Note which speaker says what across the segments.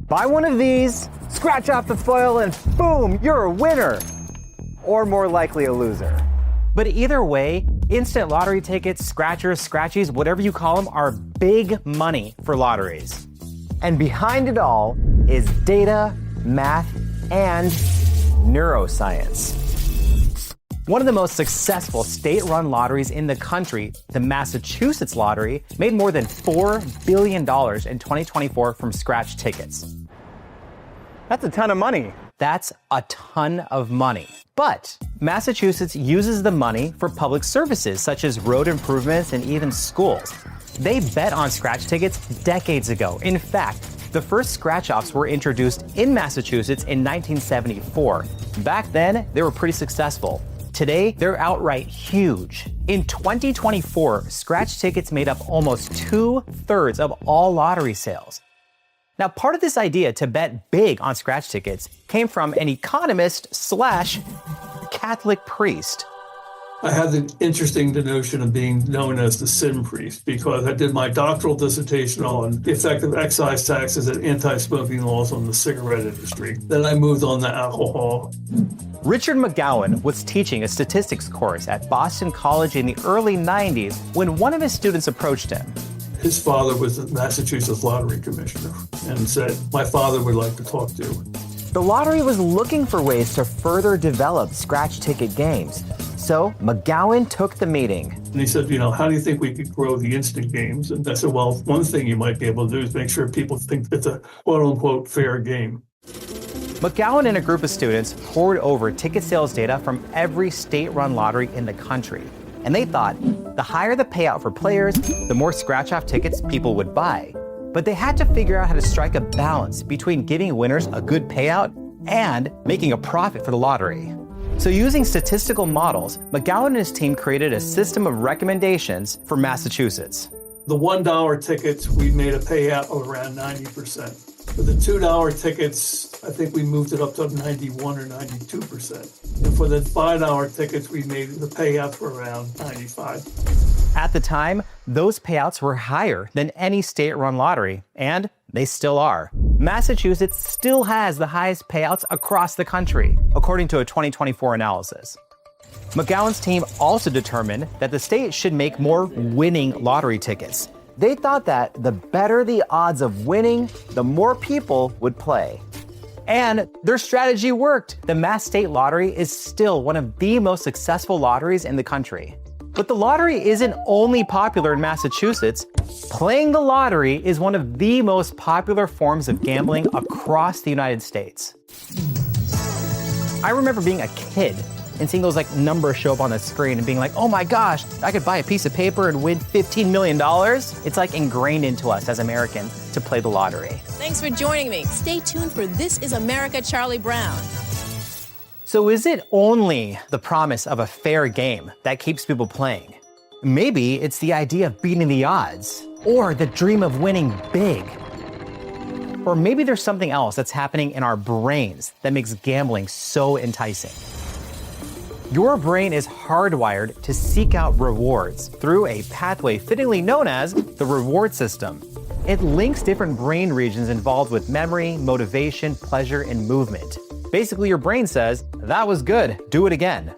Speaker 1: Buy one of these, scratch off the foil, and boom, you're a winner. Or more likely a loser. But either way, instant lottery tickets, scratchers, scratchies, whatever you call them, are big money for lotteries. And behind it all is data, math, and neuroscience. One of the most successful state-run lotteries in the country, the Massachusetts Lottery, made more than $4 billion in 2024 from scratch tickets. That's a ton of money. That's a ton of money. But Massachusetts uses the money for public services such as road improvements and even schools. They bet on scratch tickets decades ago. In fact, the first scratch-offs were introduced in Massachusetts in 1974. Back then, they were pretty successful. Today, they're outright huge. In 2024, scratch tickets made up almost 2/3 of all lottery sales. Now, part of this idea to bet big on scratch tickets came from an economist / Catholic priest.
Speaker 2: I had the interesting notion of being known as the sin priest because I did my doctoral dissertation on the effect of excise taxes and anti-smoking laws on the cigarette industry. Then I moved on to alcohol.
Speaker 1: Richard McGowan was teaching a statistics course at Boston College in the early 90s when one of his students approached him.
Speaker 2: His father was the Massachusetts Lottery Commissioner and said, "My father would like to talk to you."
Speaker 1: The lottery was looking for ways to further develop scratch ticket games. So McGowan took the meeting.
Speaker 2: And he said, how do you think we could grow the instant games? And I said, well, one thing you might be able to do is make sure people think it's a quote-unquote fair game.
Speaker 1: McGowan and a group of students poured over ticket sales data from every state-run lottery in the country. And they thought the higher the payout for players, the more scratch-off tickets people would buy. But they had to figure out how to strike a balance between giving winners a good payout and making a profit for the lottery. So using statistical models, McGowan and his team created a system of recommendations for Massachusetts.
Speaker 2: The $1 tickets, we made a payout of around 90%. For the $2 tickets, I think we moved it up to 91 or 92%. And for the $5 tickets, we made the payouts were around 95.
Speaker 1: At the time, those payouts were higher than any state-run lottery, and they still are. Massachusetts still has the highest payouts across the country, according to a 2024 analysis. McGowan's team also determined that the state should make more winning lottery tickets. They thought that the better the odds of winning, the more people would play. And their strategy worked. The Mass State Lottery is still one of the most successful lotteries in the country. But the lottery isn't only popular in Massachusetts. Playing the lottery is one of the most popular forms of gambling across the United States. I remember being a kid and seeing those numbers show up on the screen and being like, oh my gosh, I could buy a piece of paper and win $15 million. It's ingrained into us as Americans to play the lottery.
Speaker 3: Thanks for joining me. Stay tuned for This is America, Charlie Brown.
Speaker 1: So is it only the promise of a fair game that keeps people playing? Maybe it's the idea of beating the odds, or the dream of winning big. Or maybe there's something else that's happening in our brains that makes gambling so enticing. Your brain is hardwired to seek out rewards through a pathway fittingly known as the reward system. It links different brain regions involved with memory, motivation, pleasure, and movement. Basically, your brain says, that was good, do it again.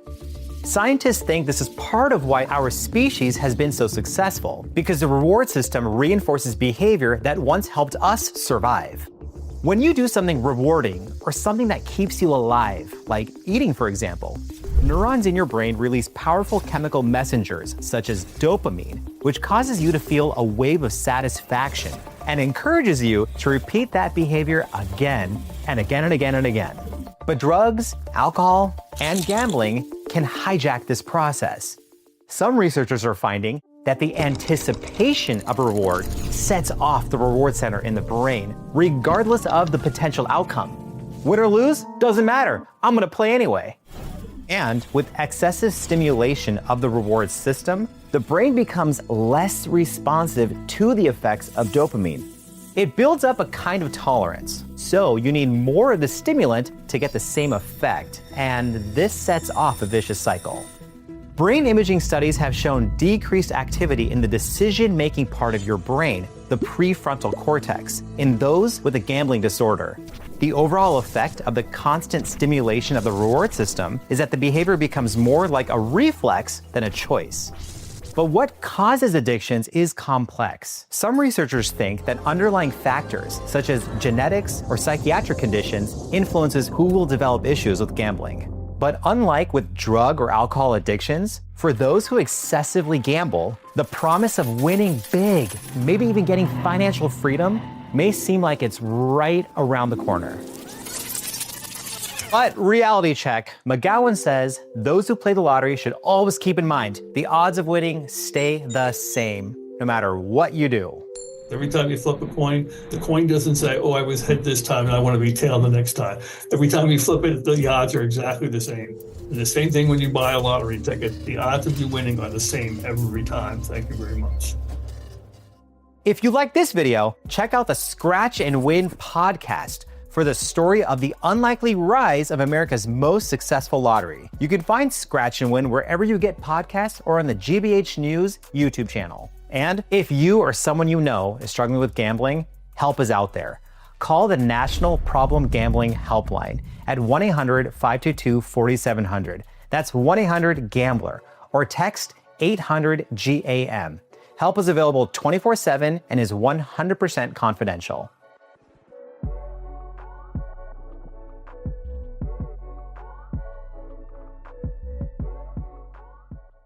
Speaker 1: Scientists think this is part of why our species has been so successful, because the reward system reinforces behavior that once helped us survive. When you do something rewarding or something that keeps you alive, like eating for example, neurons in your brain release powerful chemical messengers such as dopamine, which causes you to feel a wave of satisfaction and encourages you to repeat that behavior again and again and again and again. But drugs, alcohol, and gambling can hijack this process. Some researchers are finding that the anticipation of a reward sets off the reward center in the brain, regardless of the potential outcome. Win or lose, doesn't matter. I'm gonna play anyway. And with excessive stimulation of the reward system, the brain becomes less responsive to the effects of dopamine. It builds up a kind of tolerance, so you need more of the stimulant to get the same effect, and this sets off a vicious cycle. Brain imaging studies have shown decreased activity in the decision-making part of your brain the prefrontal cortex, in those with a gambling disorder. The overall effect of the constant stimulation of the reward system is that the behavior becomes more like a reflex than a choice. But what causes addictions is complex. Some researchers think that underlying factors, such as genetics or psychiatric conditions, influences who will develop issues with gambling. But unlike with drug or alcohol addictions, for those who excessively gamble, the promise of winning big, maybe even getting financial freedom, may seem like it's right around the corner. But reality check, McGowan says those who play the lottery should always keep in mind the odds of winning stay the same, no matter what you do.
Speaker 2: Every time you flip a coin, the coin doesn't say, oh, I was head this time and I want to be tail the next time. Every time you flip it, the odds are exactly the same. And the same thing when you buy a lottery ticket. The odds of you winning are the same every time. Thank you very much.
Speaker 1: If you like this video, check out the Scratch and Win podcast for the story of the unlikely rise of America's most successful lottery. You can find Scratch and Win wherever you get podcasts or on the GBH News YouTube channel. And if you or someone you know is struggling with gambling, help is out there. Call the National Problem Gambling Helpline at 1-800-522-4700. That's 1-800-GAMBLER, or text 800-GAM. Help is available 24/7 and is 100% confidential.